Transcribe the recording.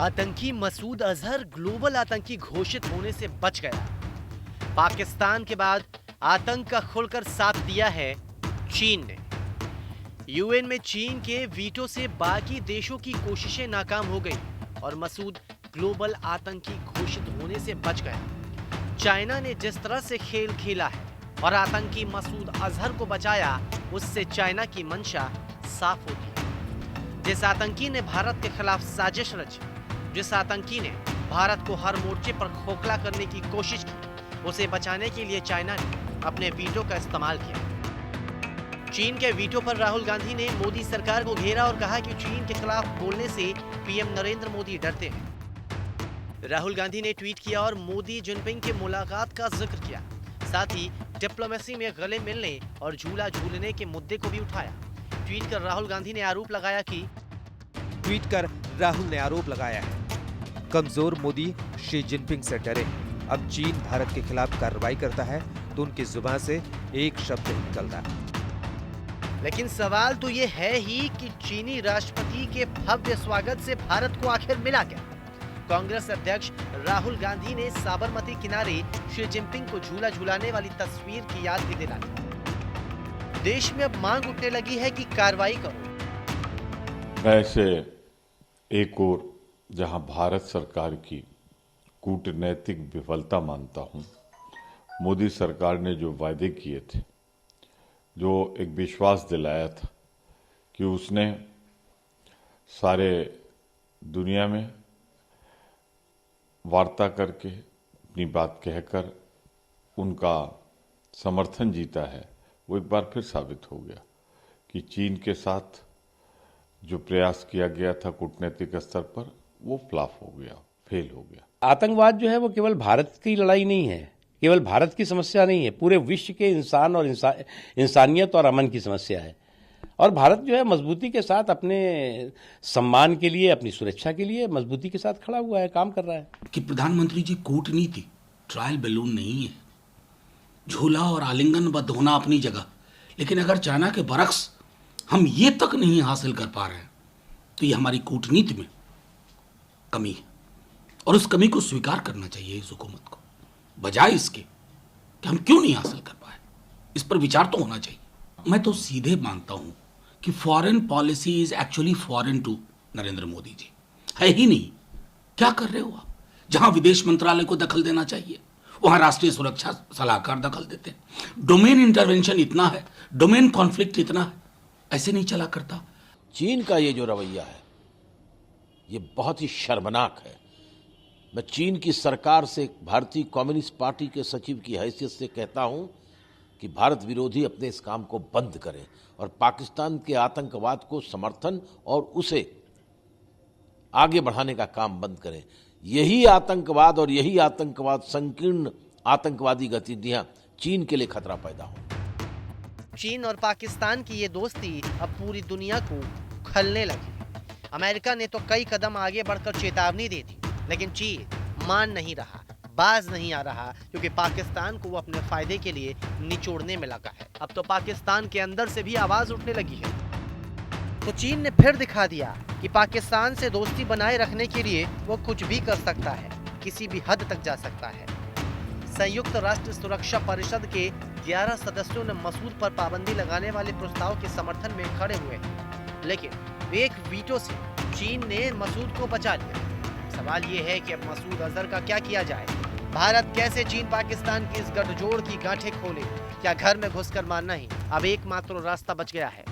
आतंकी मसूद अजहर ग्लोबल आतंकी घोषित होने से बच गया। पाकिस्तान के बाद आतंक का खुलकर साथ दिया है चीन ने। यूएन में चीन के वीटो से बाकी देशों की कोशिशें नाकाम हो गई और मसूद ग्लोबल आतंकी घोषित होने से बच गया। चाइना ने जिस तरह से खेल खेला है और आतंकी मसूद अजहर को बचाया, उससे चाइना की मंशा साफ होती है। जिस आतंकी ने भारत के खिलाफ साजिश रची, जिस आतंकी ने भारत को हर मोर्चे पर खोखला करने की कोशिश की, उसे बचाने के लिए चाइना ने अपने वीटो का इस्तेमाल किया। चीन के वीटो पर राहुल गांधी ने मोदी सरकार को घेरा और कहा कि चीन के खिलाफ बोलने से पीएम नरेंद्र मोदी डरते हैं। राहुल गांधी ने ट्वीट किया और मोदी जिनपिंग की मुलाकात का जिक्र किया। साथ ही डिप्लोमेसी में गले मिलने और झूला झूलने के मुद्दे को भी उठाया। ट्वीट कर राहुल ने आरोप लगाया है, कमजोर मोदी शी जिनपिंग से डरे। अब चीन भारत के खिलाफ कार्रवाई करता है तो उनकी जुबान से एक शब्द नहीं निकलता। लेकिन सवाल तो ये है ही कि चीनी राष्ट्रपति के भव्य स्वागत से भारत को आखिर मिला क्या? कांग्रेस अध्यक्ष राहुल गांधी ने साबरमती किनारे शी जिनपिंग को झूला झूलाने वाली तस्वीर की याद भी दिलाई। देश में अब मांग उठने लगी है कि कार्रवाई करो। वैसे एक और जहां भारत सरकार की कूटनैतिक विफलता मानता हूं, मोदी सरकार ने जो वायदे किए थे, जो एक विश्वास दिलाया था कि उसने सारे दुनिया में वार्ता करके अपनी बात कहकर उनका समर्थन जीता है, वो एक बार फिर साबित हो गया कि चीन के साथ जो प्रयास किया गया था कूटनैतिक स्तर पर, वो फ्लॉप हो गया, फेल हो गया। आतंकवाद जो है वो केवल भारत की लड़ाई नहीं है, केवल भारत की समस्या नहीं है, पूरे विश्व के इंसान और इंसानियत और अमन की समस्या है। और भारत जो है मजबूती के साथ अपने सम्मान के लिए, अपनी सुरक्षा के लिए मजबूती के साथ खड़ा हुआ है, काम कर रहा है। कि प्रधानमंत्री जी, कूटनीति ट्रायल बैलून नहीं है। झूला और आलिंगनबद्ध होना अपनी जगह, लेकिन अगर चाइना के बरक्स हम ये तक नहीं हासिल कर पा रहे हैं तो ये हमारी कूटनीति में कमी है और उस कमी को स्वीकार करना चाहिए इस हुकूमत को, बजाय इसके कि हम क्यों नहीं हासिल कर पाए। इस पर विचार तो होना चाहिए। मैं तो सीधे मानता हूं कि foreign policy is actually foreign to Narendra Modi ji. है ही नहीं। क्या कर रहे हो आप? जहां विदेश मंत्रालय को दखल देना चाहिए वहां राष्ट्रीय सुरक्षा सलाहकार दखल देते हैं। डोमेन इंटरवेंशन इतना है, डोमेन कॉन्फ्लिक्ट इतना है, ऐसे नहीं चला करता। चीन का ये जो रवैया है ये बहुत ही शर्मनाक है। मैं चीन की सरकार से, भारतीय कम्युनिस्ट पार्टी के सचिव की हैसियत से कहता हूं कि भारत विरोधी अपने इस काम को बंद करें और पाकिस्तान के आतंकवाद को समर्थन और उसे आगे बढ़ाने का काम बंद करें। यही आतंकवाद और यही आतंकवाद संकीर्ण आतंकवादी गतिविधियां चीन के लिए खतरा पैदा हो। चीन और पाकिस्तान की ये दोस्ती अब पूरी दुनिया को खलने लगी। अमेरिका ने तो कई कदम आगे बढ़कर चेतावनी दी थी, लेकिन चीन मान नहीं रहा, बाज नहीं आ रहा, क्योंकि पाकिस्तान को वो अपने फायदे के लिए निचोड़ने में लगा है। अब तो पाकिस्तान के अंदर से भी आवाज उठने लगी है। तो चीन ने फिर दिखा दिया कि पाकिस्तान से दोस्ती बनाए रखने के लिए वो कुछ भी कर सकता है, किसी भी हद तक जा सकता है। संयुक्त राष्ट्र सुरक्षा परिषद के 11 सदस्यों ने मसूद पर पाबंदी लगाने वाले प्रस्ताव के समर्थन में खड़े हुए, लेकिन एक वीटो से चीन ने मसूद को बचा लिया। सवाल ये है कि अब मसूद अजहर का क्या किया जाए? भारत कैसे चीन पाकिस्तान की इस गठजोड़ की गांठें खोले? क्या घर में घुसकर मारना ही अब एकमात्र रास्ता बच गया है?